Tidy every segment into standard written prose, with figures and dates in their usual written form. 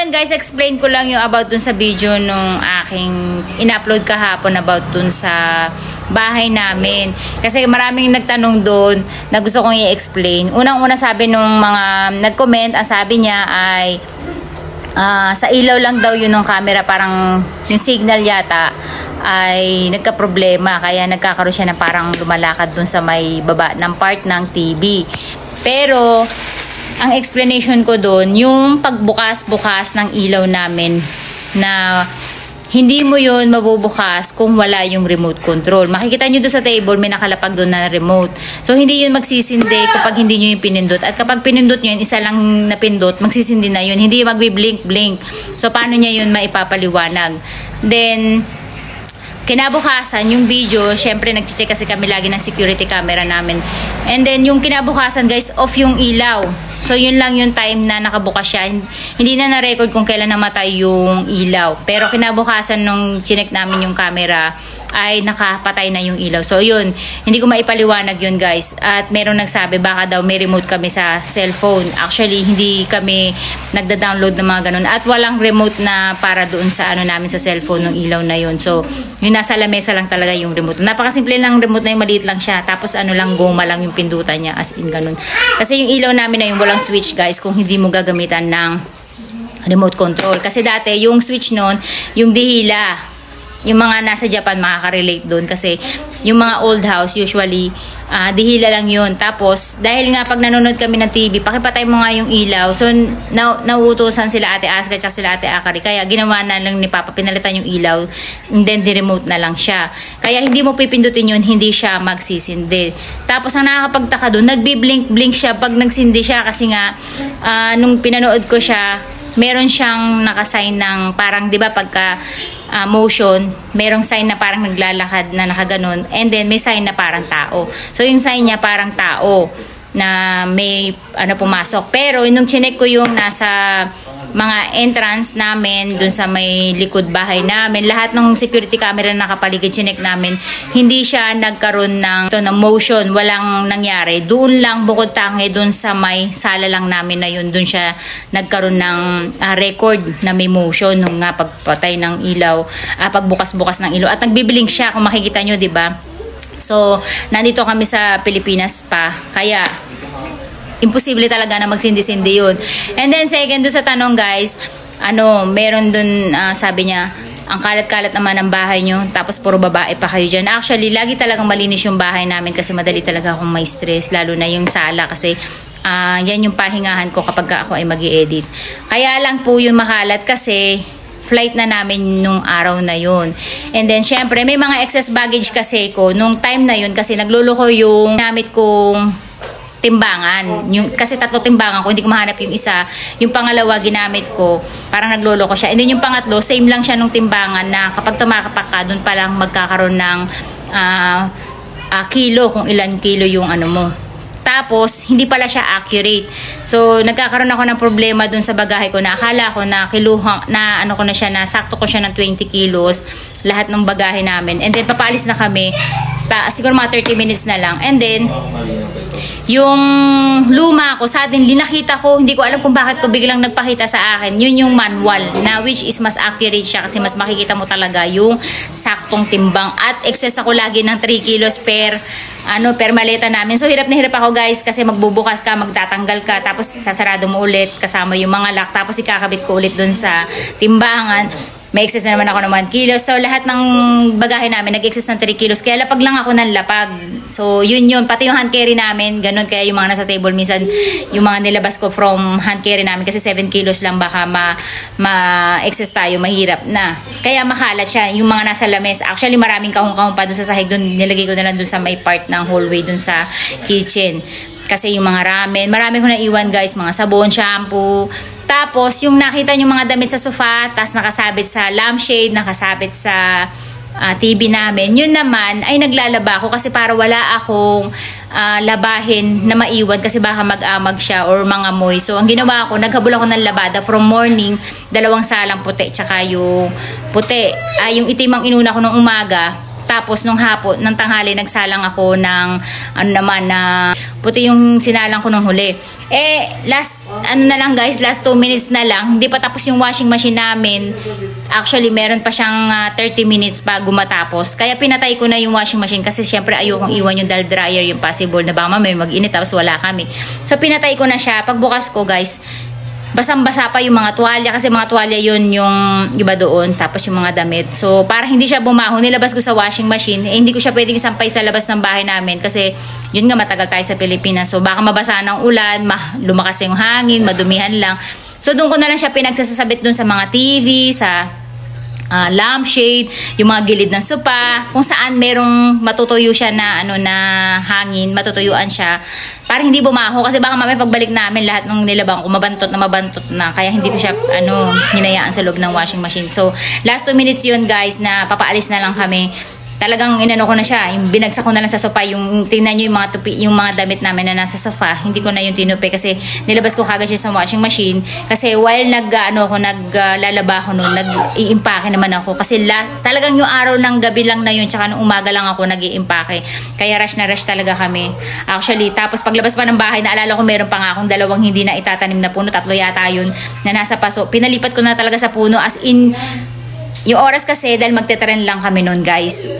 ayun guys, explain ko lang yung about dun sa video nung aking in-upload kahapon about dun sa bahay namin. Kasi maraming nagtanong doon na gusto kong i-explain. Unang-una sabi nung mga nag-comment, ang sabi niya ay sa ilaw lang daw yun ng camera, parang yung signal yata ay nagka-problema. Kaya nagkakaroon siya na parang lumalakad dun sa may baba ng part ng TV. Pero ang explanation ko doon, yung pagbukas-bukas ng ilaw namin na hindi mo yun mabubukas kung wala yung remote control. Makikita nyo doon sa table, may nakalapag doon na remote. So, hindi yun magsisindi kapag hindi nyo yung pinindot. At kapag pinindot nyo yun, isa lang napindot, magsisindi na yun. Hindi magbi-blink-blink. So, paano niya yun maipapaliwanag? Then, kinabukasan, yung video, syempre nag-check kasi kami lagi ng security camera namin. And then, yung kinabukasan guys, off yung ilaw. So, yun lang yung time na nakabukas siya. Hindi na na-record kung kailan namatay yung ilaw. Pero kinabukasan nung chinek namin yung camera, ay nakapatay na yung ilaw. So, yun. Hindi ko maipaliwanag yun guys. At merong nagsabi, baka daw may remote kami sa cellphone. Actually, hindi kami nagda-download ng mga ganun. At walang remote na para doon sa ano namin sa cellphone ng ilaw na yun. So, yung nasa lamesa lang talaga yung remote. Napakasimple lang remote na yung maliit lang siya. Tapos ano lang, goma lang yung pindutan niya. As in ganun. Kasi yung ilaw namin na yung walang switch guys kung hindi mo gagamitan ng remote control. Kasi dati yung switch nun, yung dihila. Yung mga nasa Japan makaka-relate doon kasi yung mga old house usually dihila lang yun. Tapos dahil nga pag nanonood kami ng TV, pakipatay mo nga yung ilaw. So nauutusan sila Ate Aska at sila Ate Akari. Kaya ginawa na lang ni Papa, pinalitan yung ilaw and then di-remote na lang siya. Kaya hindi mo pipindutin yun, hindi siya magsisindi. Tapos ang nakakapagtaka doon, nagbi-blink-blink siya pag nagsindi siya kasi nga nung pinanood ko siya, meron siyang nakasign ng parang 'di ba pagka motion, merong sign na parang naglalakad na nakaganon, and then may sign na parang tao. So yung sign niya parang tao na may pumasok. Pero nung chinek ko yung nasa mga entrance namin dun sa may likod bahay namin, lahat ng security camera na nakapaligid, chinek namin, hindi siya nagkaroon ng motion, walang nangyari. Doon lang bukod tangi dun sa may sala lang namin na yun, dun siya nagkaroon ng record na may motion nung nga pagpatay ng ilaw, pagbukas-bukas ng ilaw. At nagbiblink siya kung makikita nyo, 'di ba? So, nandito kami sa Pilipinas pa, kaya imposible talaga na magsindi-sindi yun. And then second, doon sa tanong guys, meron doon, sabi niya, ang kalat-kalat naman ng bahay nyo, tapos puro babae pa kayo dyan. Actually, lagi talagang malinis yung bahay namin kasi madali talaga akong may stress, lalo na yung sala kasi yan yung pahingahan ko kapag ako ay mag-i-edit. Kaya lang po yung makalat kasi flight na namin nung araw na yun. And then, syempre, may mga excess baggage kasi ko nung time na yun kasi nagluloko yung gamit kong timbangan. Kasi 3 timbangan ko, hindi ko mahanap yung isa. Yung pangalawa, ginamit ko, parang nagloloko siya. And then yung pangatlo, same lang siya nung timbangan na kapag tumakapak ka, dun palang magkakaroon ng kilo, kung ilan kilo yung mo. Tapos, hindi pala siya accurate. So, nagkakaroon ako ng problema dun sa bagahe ko na akala ko na kiluha, na ko na siya, na sakto ko siya ng 20 kilos, lahat ng bagahe namin. And then, papalis na kami. Siguro mga 30 minutes na lang. And then, yung luma ko, suddenly nakita ko, hindi ko alam kung bakit ko biglang nagpakita sa akin. Yun yung manual, na which is mas accurate siya kasi mas makikita mo talaga yung saktong timbang. At excess ako lagi ng 3 kilos per maleta namin. So hirap na hirap ako guys kasi magbubukas ka, magtatanggal ka, tapos sasarado mo ulit kasama yung mga lock, tapos ikakabit ko ulit dun sa timbangan. May excess na naman ako ng 1 kilo. So, lahat ng bagahe namin, nag-excess ng 3 kilos. Kaya lapag lang ako ng lapag. So, yun. Pati yung hand carry namin, ganun. Kaya yung mga nasa table, minsan, yung mga nilabas ko from hand carry namin, kasi 7 kilos lang, baka ma-excess tayo, mahirap na. Kaya makalat siya. Yung mga nasa lames, actually, maraming kahong-kahong pa dun sa sahig. Dun, nilagay ko na lang dun sa may part ng hallway, dun sa kitchen. Kasi yung mga ramen, marami ko na iwan guys, mga sabon, shampoo. Tapos, yung nakita nyo mga damit sa sofa, tas nakasabit sa lampshade, nakasabit sa TV namin, yun naman ay naglalaba ako kasi para wala akong labahin na maiwan kasi baka mag-amag siya or mga moy. So, ang ginawa ko, naghabol ako ng labada from morning, 2 salang puti, tsaka yung puti. Yung itim ang inuna ko nung umaga. Tapos nung hapon, ng tanghali, nagsalang ako ng na puti yung sinalang ko nung huli. Last ano na lang guys, last 2 minutes na lang. Hindi pa tapos yung washing machine namin. Actually, meron pa siyang 30 minutes bago matapos. Kaya pinatay ko na yung washing machine kasi syempre ayokong iwan yung dal dryer, yung possible na baka mamaya mag-init tapos wala kami. So pinatay ko na siya. Pagbukas ko guys, basang-basa pa yung mga tuwalya kasi mga tuwalya yun yung iba doon, tapos yung mga damit. So para hindi siya bumaho, nilabas ko sa washing machine. Hindi ko siya pwedeng isampay sa labas ng bahay namin kasi yun nga, matagal tayo sa Pilipinas. So baka mabasa ng ulan, lumakas yung hangin, madumihan lang. So doon ko na lang siya pinagsasabit doon sa mga TV, sa lampshade, yung mga gilid ng sopa, kung saan merong matutuyo siya na na hangin, matutuyuan siya para hindi bumaho kasi baka mamaya pagbalik namin lahat ng nilabang ko mabantot na, kaya hindi ko siya hinayaan sa loob ng washing machine. So last 2 minutes yun guys, na papaalis na lang kami. Talagang inano ko na siya, yung binagsak ko na lang sa sofa, yung tingnan niyo yung mga tupi, yung mga damit namin na nasa sofa, hindi ko na yung tinupi kasi nilabas ko kagad siya sa washing machine kasi while naglalaba ako noon, nag-iimpake naman ako kasi talagang yung araw ng gabi lang na yun tsaka nung umaga lang ako nag-iimpake. Kaya rush na rush talaga kami. Actually, tapos paglabas pa ng bahay, naalala ko meron pa nga akong 2 hindi na itatanim na puno, 3 yata yun na nasa paso. Pinalipat ko na talaga sa puno, as in yung oras kasi dahil magte-tren lang kami noon guys,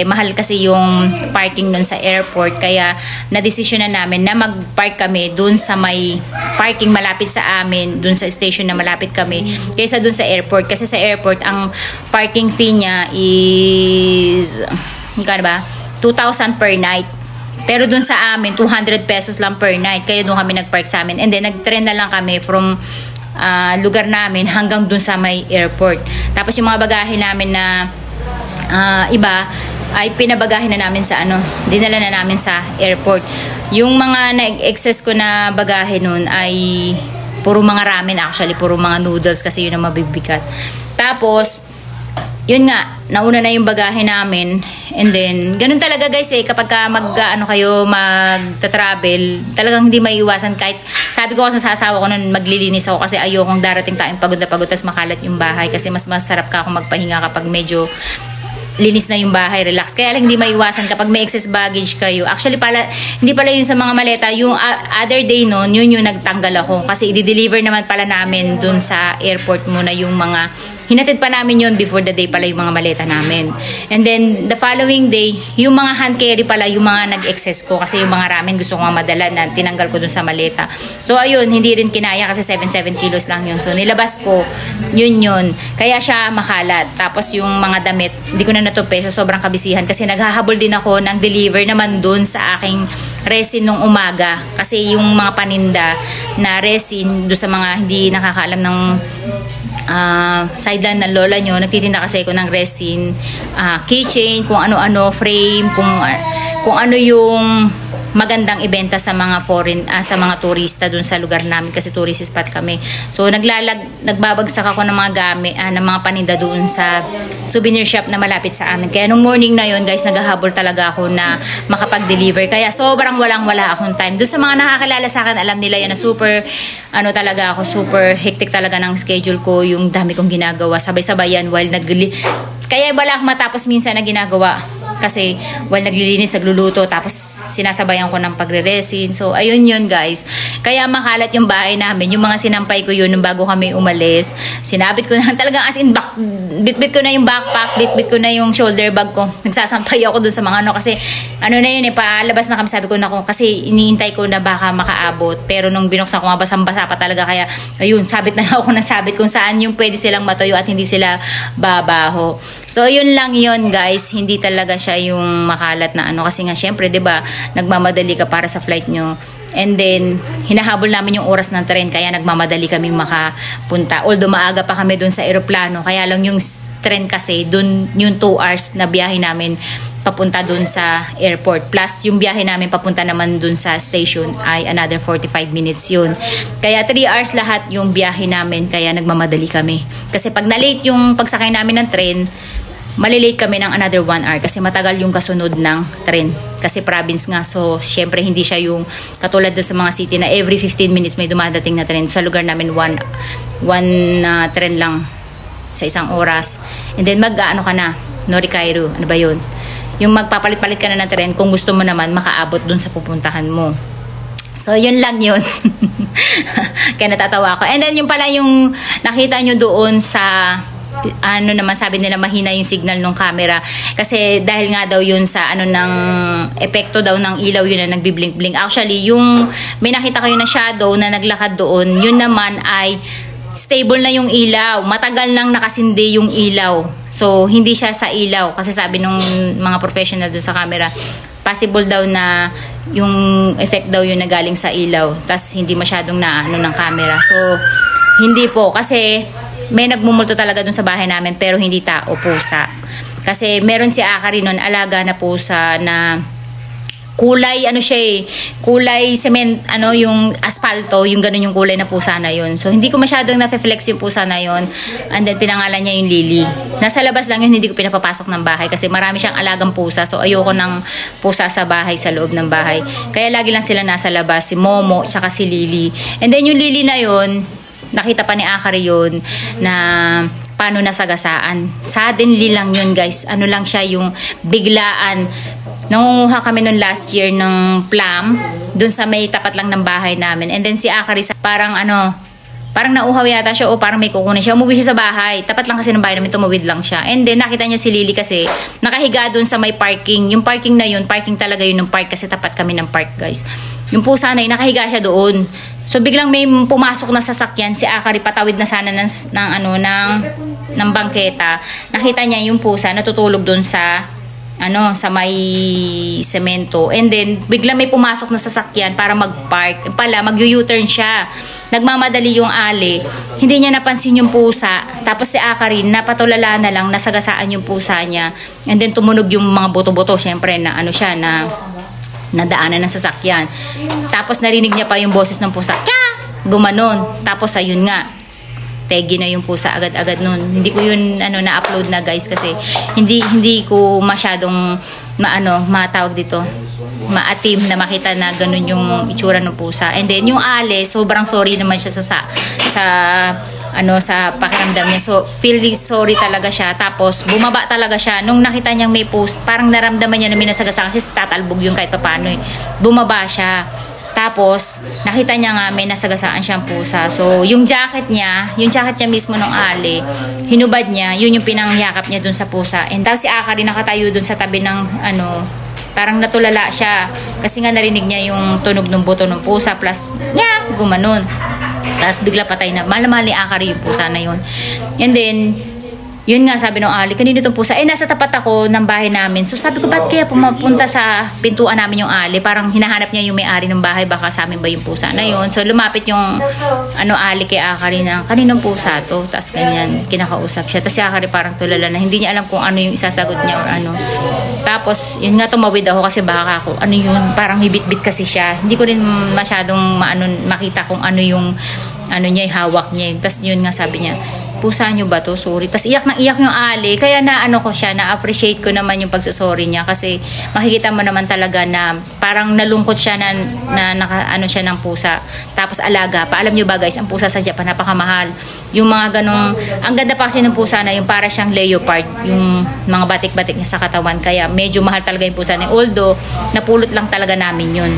mahal kasi yung parking noon sa airport, kaya na-desisyon na namin na mag-park kami doon sa may parking malapit sa amin, doon sa station na malapit kami, kaysa doon sa airport. Kasi sa airport ang parking fee niya is magkano ba? 2,000 per night. Pero doon sa amin 200 pesos lang per night, kaya doon kami nag-park sa amin. And then nag-tren na lang kami from lugar namin hanggang dun sa may airport. Tapos yung mga bagahe namin na iba ay pinabagahe na namin sa dinala na namin sa airport. Yung mga na-excess ko na bagahe nun ay puro mga ramen, actually puro mga noodles kasi yun ang mabibigat. Tapos yun nga, nauna na yung bagahe namin. And then, ganun talaga guys kapag kayo magta-travel, talagang hindi maiiwasan. Kahit sabi ko kasi sa asawa ko nun, maglilinis ako kasi ayokong darating tayong pagod na pagod tas makalat yung bahay kasi mas masarap ka kung magpahinga kapag medyo linis na yung bahay, relax. Kaya lang hindi maiwasan kapag may excess baggage kayo. Actually hindi pala yun sa mga maleta. Yung other day noon, yun yung nagtanggal ako kasi i-deliver naman pala namin dun sa airport muna yung mga hinatid pa namin yun before the day pala yung mga maleta namin. And then, the following day, yung mga hand carry pala, yung mga nag-excess ko. Kasi yung mga ramen gusto ko nga madala na tinanggal ko dun sa maleta. So, ayun, hindi rin kinaya kasi 7 kilos lang yun. So, nilabas ko, yun. Kaya siya makalat. Tapos, yung mga damit, hindi ko na natupi sa sobrang kabisihan. Kasi naghahabol din ako ng deliver naman dun sa aking resin nung umaga. Kasi yung mga paninda na resin, dun sa mga hindi nakakaalam ng sideline ng lola nyo, nagtitinda kasi ako ng resin, keychain, kung ano-ano, frame, kung ano yung magandang ibenta sa mga sa mga turista dun sa lugar namin kasi tourist spot kami. So nagbabagsak ako ng mga gamit, ng mga paninda doon sa souvenir shop na malapit sa amin. Kaya nung morning na yon guys, naghahabol talaga ako na makapag-deliver. Kaya sobrang wala akong time. Doon sa mga nakakilala sa akin, alam nila yan na super talaga ako, super hectic talaga ng schedule ko, yung dami kong ginagawa, sabay-sabay yan while kaya wala akong matapos minsan na ginagawa. Kasi while naglilinis, nagluluto, tapos sinasabayan ko ng pagre-resin. So, ayun yun guys. Kaya makalat yung bahay namin. Yung mga sinampay ko yun nung bago kami umalis. Sinabit ko na talagang as in bitbit ko na yung backpack, bitbit ko na yung shoulder bag ko. Nagsasampay ako dun sa mga kasi na yun palabas na kami, sabi ko na kasi iniintay ko na baka makaabot. Pero nung binuksan ko nga, basang-basa pa talaga. Kaya, ayun, sabit na ako ng sabit kung saan yung pwede silang matuyo at hindi sila babaho. So, yun lang yun guys. Hindi talaga siya yung makalat na kasi nga syempre 'di ba nagmamadali ka para sa flight nyo, and then hinahabol namin yung oras ng tren kaya nagmamadali kaming makapunta, although maaga pa kami dun sa eroplano, kaya lang yung tren kasi dun yung 2 hours na biyahe namin papunta dun sa airport, plus yung biyahe namin papunta naman dun sa station ay another 45 minutes yun, kaya 3 hours lahat yung biyahe namin, kaya nagmamadali kami kasi pag na-late yung pagsakay namin ng tren, malilate kami ng another 1 hour kasi matagal yung kasunod ng tren kasi province nga, so syempre hindi siya yung katulad sa mga city na every 15 minutes may dumadating na tren. Sa lugar namin one tren lang sa isang oras, and then ka na Norikairu, ano ba yun, yung magpapalit-palit ka na ng tren kung gusto mo naman makaabot dun sa pupuntahan mo. So, yun lang yun. Kaya natatawa ako. And then, yung pala yung nakita nyo doon sa, ano naman, sabi nila mahina yung signal ng camera. Kasi dahil nga daw yun sa, ano, ng epekto daw ng ilaw yun na nagbiblink-blink. Actually, yung may nakita kayo na shadow na naglakad doon, yun naman ay stable na yung ilaw. Matagal nang nakasindi yung ilaw. So, hindi siya sa ilaw. Kasi sabi nung mga professional doon sa camera, possible daw na yung effect daw yun na galing sa ilaw. Tas hindi masyadong naano ng camera. So, hindi po. Kasi may nagmumulto talaga dun sa bahay namin pero hindi tao, pusa. Kasi meron si Akari nun, alaga na pusa na kulay, ano siya eh, kulay cement, ano, yung asfalto, yung ganun yung kulay na pusa na yun. So, hindi ko masyadong na-flex yung pusa na yun. And then, pinangalan niya yung Lily. Nasa labas lang yun, hindi ko pinapapasok ng bahay kasi marami siyang alagang pusa. So, ayoko ng pusa sa bahay, sa loob ng bahay. Kaya lagi lang sila nasa labas, si Momo, tsaka si Lily. And then, yung Lily na yun, nakita pa ni Akari yun, na paano nasagasaan. Suddenly lang yun, guys. Ano lang siya, yung biglaan. Nangunguha kami noon last year ng plum dun sa may tapat lang ng bahay namin. And then si Akari, parang ano, parang nauhaw yata siya o parang may kukunin siya. Umuwi siya sa bahay. Tapat lang kasi ng bahay namin, tumawid lang siya. And then nakita niya si Lily kasi nakahiga dun sa may parking. Yung parking na yun, parking talaga yun ng park kasi tapat kami ng park, guys. Yung pusa na yun, nakahiga siya doon. So biglang may pumasok na sasakyan, si Akari patawid na sana ng bangketa. Nakita niya yung pusa natutulog doon sa ano, sa may semento. And then, bigla may pumasok na sasakyan para mag-park. Pala, mag-U-turn siya. Nagmamadali yung ali. Hindi niya napansin yung pusa. Tapos si Akari, napatulala na lang, nasagasaan yung pusa niya. And then, tumunog yung mga boto-boto. Siyempre, na ano siya, na nadaanan ng sasakyan. Tapos, narinig niya pa yung boses ng pusa. Kya! Gumanon. Tapos, ayun nga. Tegi na yung pusa agad-agad nun. Hindi ko yun na-upload na, guys, kasi hindi ko masyadong matawag dito, maatim na makita na ganun yung itsura ng pusa. And then yung ale, sobrang sorry naman siya sa pakiramdam niya. So feel sorry talaga siya. Tapos bumaba talaga siya nung nakita niyang may post. Parang naramdaman niya na minasagasaan siya, tatalbog yung kahit paano eh. Bumaba siya. Tapos, nakita niya nga may nasagasaan siyang pusa. So, yung jacket niya mismo ng ali, hinubad niya, yun yung pinangyakap niya dun sa pusa. And tapos si Akari nakatayo dun sa tabi ng, parang natulala siya. Kasi nga narinig niya yung tunog ng buto ng pusa, plus, gumanon. Tapos bigla patay na. Mahal ni Akari yung pusa na yun. And then, yun nga, sabi ng ali, kanino itong pusa? Nasa tapat ako ng bahay namin. So sabi ko, ba't kaya pumapunta sa pintuan namin yung ali? Parang hinahanap niya yung may-ari ng bahay, baka sa amin ba yung pusa na yun? So lumapit yung ali kay Akari na, kaninong pusa to? Tapos ganyan, kinakausap siya. Tapos si Akari parang tulala na, hindi niya alam kung ano yung isasagot niya or ano. Tapos, yun nga, tumawid ako kasi baka ako, ano yun, parang hibit-bit kasi siya. Hindi ko rin masyadong makita kung ano yung niya, hawak niya. Tapos yun nga, sabi niya, pusa nyo ba to? Sorry. Tapos iyak yung ali. Kaya ko siya, na-appreciate ko naman yung pagsusorry niya. Kasi makikita mo naman talaga na parang nalungkot siya na siya ng pusa. Tapos alaga pa. Alam nyo ba, guys, ang pusa sa Japan, napakamahal. Yung mga ganong, ang ganda pa kasi ng pusa na yung para siyang leopard. Yung mga batik-batik niya sa katawan. Kaya medyo mahal talaga yung pusa niya. Although, napulot lang talaga namin yun.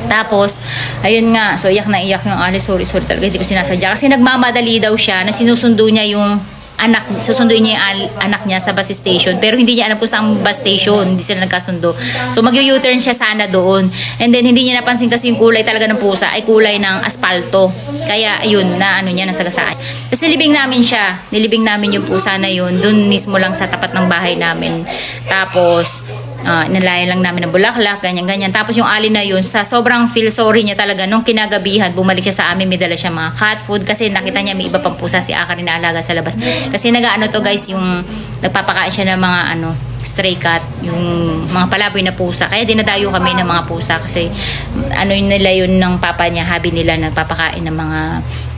Tapos, ayun nga, so iyak na iyak yung ali, sorry talaga, hindi ko sinasadya. Kasi nagmamadali daw siya na sinusundo niya yung susunduin niya yung anak niya sa bus station. Pero hindi niya alam kung saan bus station, hindi sila nagkasundo. So mag-U-turn siya sana doon. And then hindi niya napansin kasi yung kulay talaga ng pusa ay kulay ng asfalto. Kaya ayun, nasagasaan. Tapos nilibing namin yung pusa na yun, doon mismo lang sa tapat ng bahay namin. Tapos, nalayan lang namin ng bulaklak, ganyan-ganyan. Tapos yung ali na yun, sa sobrang feel sorry niya talaga, nung kinagabihan, bumalik siya sa amin, may dala siya mga cat food, kasi nakita niya may iba pang pusa si Akari na alaga sa labas. Kasi to guys, yung nagpapakain siya ng mga stray cat, yung mga palaboy na pusa. Kaya dinadayo kami ng mga pusa kasi nila yun ng papa niya, hobby nila, nagpapakain ng mga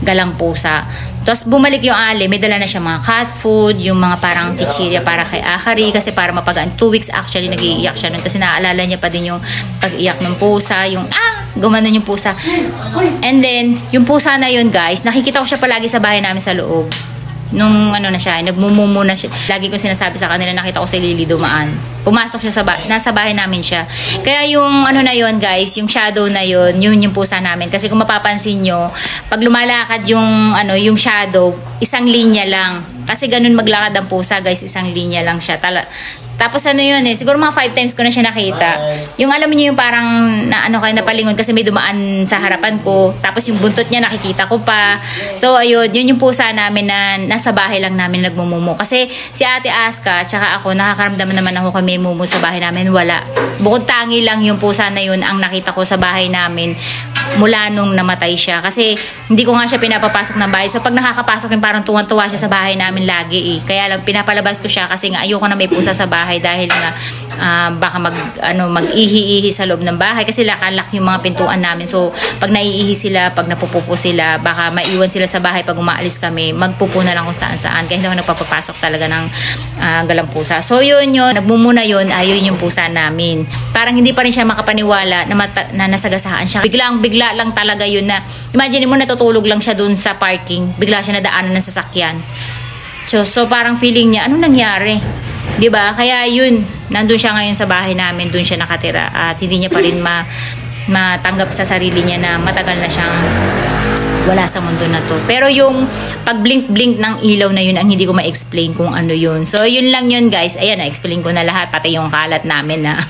galang pusa. Tapos bumalik yung ali, may dala na siya mga cat food, yung mga parang chichirya para kay Akari, kasi para mapagaan. 2 weeks actually nag-iiyak siya nun kasi naaalala niya pa din yung pag-iyak ng pusa, yung gumanon yung pusa. And then, yung pusa na yun, guys, nakikita ko siya palagi sa bahay namin sa loob. Nung ano na siya, nagmumumo na siya. Lagi ko sinasabi sa kanila, nakita ko si Lily dumaan. Pumasok siya nasa bahay namin siya. Kaya yung ano na yon guys, yung shadow na yun yung pusa namin. Kasi kung mapapansin nyo, pag lumalakad yung, yung shadow, isang linya lang. Kasi ganun maglakad ang pusa guys, isang linya lang siya. Tapos ano yun siguro mga 5 times ko na siya nakita. Yung alam niyo yung parang kayo napalingon kasi may dumaan sa harapan ko. Tapos yung buntot niya nakikita ko pa. So ayun, yun yung pusa namin na nasa bahay lang namin nagmumumo. Kasi si Ate Aska tsaka ako, nakakaramdaman naman ako kami mumu sa bahay namin. Wala. Bukod tangi lang yung pusa na yun ang nakita ko sa bahay namin mula nung namatay siya. Kasi hindi ko nga siya pinapapasok ng bahay. So pag nakakapasok yung parang tuwan-tuwa siya sa bahay namin lagi Kaya lang pinapalabas ko siya kasi nga ayoko na may pusa sa bahay dahil nga baka mag-ihi-ihi sa loob ng bahay kasi lakalak yung mga pintuan namin. So pag naiihi sila, pag napupupo sila, baka maiwan sila sa bahay pag umaalis kami, magpupo na lang kung saan-saan. Kaya hindi ako nagpapapasok talaga ng galang pusa. So yun, nagmumuna yun, ayun yung pusa namin. Parang hindi pa rin siya makapaniwala na nasagasaan siya. Bigla lang talaga yun na, imagine mo natutulog lang siya dun sa parking, bigla siya nadaanan ng sasakyan. So parang feeling niya, anong nangyari? 'Di ba? Kaya yun, nandun siya ngayon sa bahay namin, dun siya nakatira at hindi niya pa rin matanggap sa sarili niya na matagal na siyang wala sa mundo na to. Pero yung pag-blink-blink ng ilaw na yun ang hindi ko ma-explain kung ano yun. So yun lang yun guys. Ayan, na-explain ko na lahat, pati yung kalat namin na